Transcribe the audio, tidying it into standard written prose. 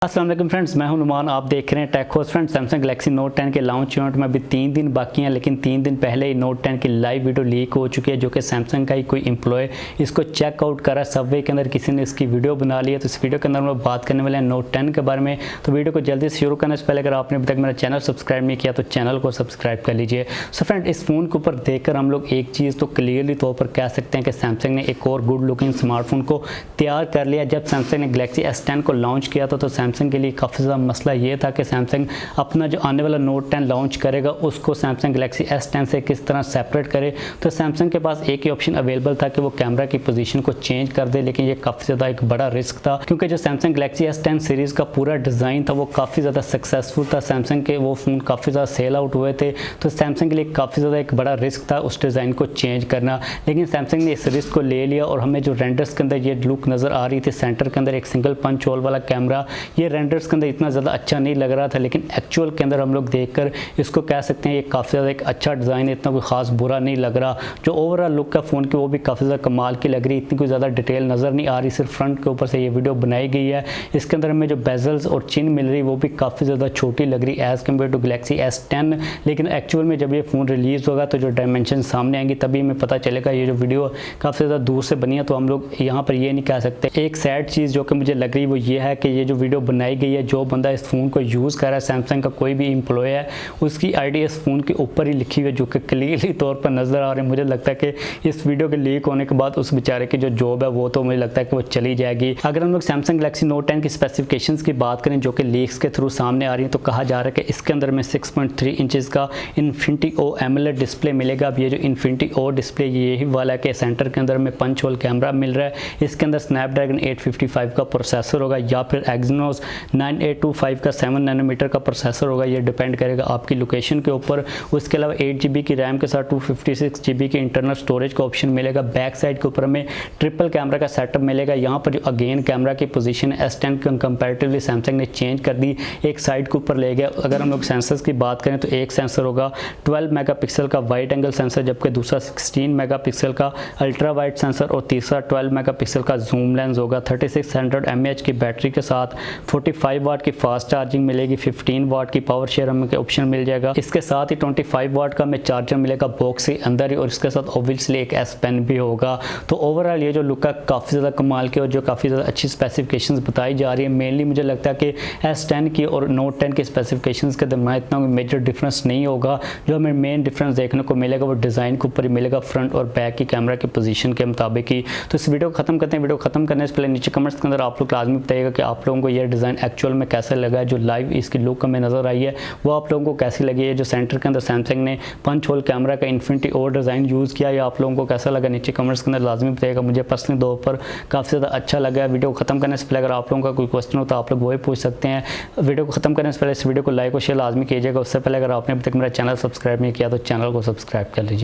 अस्सलाम वालेकुम फ्रेंड्स, मैं हूं नुमान। आप देख रहे हैं tech host. Friends, Samsung Galaxy Note 10 के लॉन्च इवेंट में अभी 3 दिन बाकी हैं, लेकिन 3 दिन पहले ही नोट 10 की लाइव वीडियो लीक हो चुकी है, जो कि सैमसंग का ही कोई एम्प्लॉय इसको चेकआउट करा सबवे के अंदर किसी ने इसकी वीडियो बना ली है। तो इस वीडियो के अंदर हम लोग बात करने वाले हैं नोट 10 के बारे में। तो वीडियो को जल्दी से शुरू करने से पहले अगर आपने अभी तक मेरा चैनल सब्सक्राइब नहीं किया तो चैनल को सब्सक्राइब कर लीजिए। सो फ्रेंड, इस फ़ोन के ऊपर देखकर हम लोग एक चीज़ तो क्लियरली तौर पर कह सकते हैं कि सैमसंग ने एक और गुड लुकिंग स्मार्टफोन को तैयार कर लिया। जब सैमसंग ने गैलेक्सी S10 को लॉन्च किया था तो सैमसंग के लिए काफ़ी मसला ये था कि सैमसंग अपना जो आने वाला नोट 10 लॉन्च करेगा उसको सैमसंग गैलेक्सी S10 से किस तरह सेपरेट करे। तो सैमसंग के पास एक ही ऑप्शन अवेलेबल था कि वो कैमरा की पोजीशन को चेंज कर दे, लेकिन ये काफ़ी ज़्यादा एक बड़ा रिस्क था, क्योंकि जो सैमसंग गैलेक्सी S10 सीरीज़ का पूरा डिज़ाइन था वो काफ़ी ज़्यादा सक्सेसफुल था। सैमसंग के वो फ़ोन काफ़ी ज़्यादा सेल आउट हुए थे, तो सैमसंग के लिए काफ़ी ज़्यादा एक बड़ा रिस्क था उस डिज़ाइन को चेंज करना। लेकिन सैमसंग ने इस रिस्क को ले लिया और हमें जो रेंडर्स के अंदर ये लुक नज़र आ रही थी, सेंटर के अंदर एक सिंगल पंच होल वाला कैमरा, ये रेंडर्स के अंदर इतना ज़्यादा अच्छा नहीं लग रहा था, लेकिन एक्चुअल के अंदर हम लोग देखकर इसको कह सकते हैं ये काफ़ी ज़्यादा एक अच्छा डिज़ाइन है, इतना कोई ख़ास बुरा नहीं लग रहा। जो ओवरऑल लुक का फ़ोन की वो भी काफ़ी ज़्यादा कमाल की लग रही, इतनी कोई ज़्यादा डिटेल नज़र नहीं आ रही, सिर्फ फ्रंट के ऊपर से ये वीडियो बनाई गई है। इसके अंदर हमें जो बेजल्स और चिन मिल रही वो भी काफ़ी ज़्यादा छोटी लग रही as compare to Galaxy S10। लेकिन एक्चुअल में जब ये फ़ोन रिलीज़ होगा तो जो डायमेंशन सामने आएंगी तभी हमें पता चलेगा। ये जो वीडियो काफ़ी ज़्यादा दूर से बनी है तो हम लोग यहाँ पर ये नहीं कह सकते। एक सैड चीज़ जो कि मुझे लग रही वो ये है कि ये जो वीडियो बनाई गई है, जो बंदा इस फ़ोन को यूज़ कर रहा है, सैमसंग का कोई भी एम्प्लॉय है, उसकी आईडी इस फ़ोन के ऊपर ही लिखी हुई है, जो कि क्लियरली तौर पर नज़र आ रही है। मुझे लगता है कि इस वीडियो के लीक होने के बाद उस बेचारे की जो जॉब है वो तो मुझे लगता है कि वो चली जाएगी। अगर हम लोग सैमसंग गैलेक्सी नोट 10 की स्पेसिफिकेशंस की बात करें जो कि लीक्स के थ्रू सामने आ रही है, तो कहा जा रहा है कि इसके अंदर में 6.3 इंचेस का इन्फिनिटी ओ एमोलेड डिस्प्ले मिलेगा। अब ये जो इन्फिनिटी ओ डिस्प्ले यही वाला है कि सेंटर के अंदर में पंच होल कैमरा मिल रहा है। इसके अंदर स्नैपड्रैगन 855 का प्रोसेसर होगा या फिर एक्सिनोस 9825 का 7 नैनोमीटर का प्रोसेसर होगा, ये डिपेंड करेगा आपकी लोकेशन के ऊपर। उसके अलावा 8 GB की रैम के साथ 256 GB की इंटरनल स्टोरेज का ऑप्शन मिलेगा। बैक साइड के ऊपर हमें ट्रिपल कैमरा का सेटअप मिलेगा। यहाँ पर जो अगेन कैमरा की पोजीशन S10 के कंपैरेटिवली सैमसंग ने चेंज कर दी, एक साइड के ऊपर ले गया। अगर हम लोग सेंसर्स की बात करें तो एक सेंसर होगा 12 मेगापिक्सल का वाइड एंगल सेंसर, जबकि दूसरा 16 मेगापिक्सल का अल्ट्रा वाइड सेंसर और तीसरा 12 मेगापिक्सल का जूम लेंस होगा। 3600 mAh की बैटरी के साथ 45 वाट की फास्ट चार्जिंग मिलेगी, 15 वाट की पावर शेयर हमें ऑप्शन मिल जाएगा। इसके साथ ही 25 वाट का हमें चार्जर मिलेगा बॉक्स के अंदर ही, और इसके साथ ऑब्वियसली एक S पेन भी होगा। तो ओवरऑल ये जो लुक है काफ़ी ज़्यादा कमाल की और जो काफ़ी ज़्यादा अच्छी स्पेसिफिकेशंस बताई जा रही है। मेनली मुझे लगता है कि S10 की और नोट 10 की स्पेसिफिकेशंस के दरमियान इतना मेजर डिफरेंस नहीं होगा। जो हमें मेन डिफरेंस देखने को मिलेगा वो डिज़ाइन के ऊपर ही मिलेगा, फ्रंट और बैक की कैमरा की पोजीशन के मुताबिक ही। तो इस वीडियो को खत्म करते हैं। वीडियो खत्म करने से पहले नीचे कमेंट्स के अंदर आप लोग लाजमी बताइएगा कि आप लोगों को यह डिज़ाइन एक्चुअल में कैसा लगा, जो लाइव इसकी लुक हमें नज़र आई है वो आप लोगों को कैसी लगी है। जो सेंटर के अंदर सैमसंग ने पंच होल कैमरा का इन्फिनिटी और डिज़ाइन यूज़ किया, या आप लोगों को कैसा लगा नीचे कमेंट्स के अंदर लाजमी बताइएगा। मुझे पर्सनली तौर पर काफ़ी ज़्यादा अच्छा लगा। वीडियो को खत्म करने से पहले अगर आप लोगों का कोई क्वेश्चन हो तो आप लोग वही पूछ सकते हैं। वीडियो को खत्म करने से पहले इस वीडियो को लाइक और शेयर लाजमी कीजिएगा। उससे पहले अगर आपने अभी तक मेरा चैनल सब्सक्राइब नहीं किया तो चैनल को सब्सक्राइब कर लीजिए।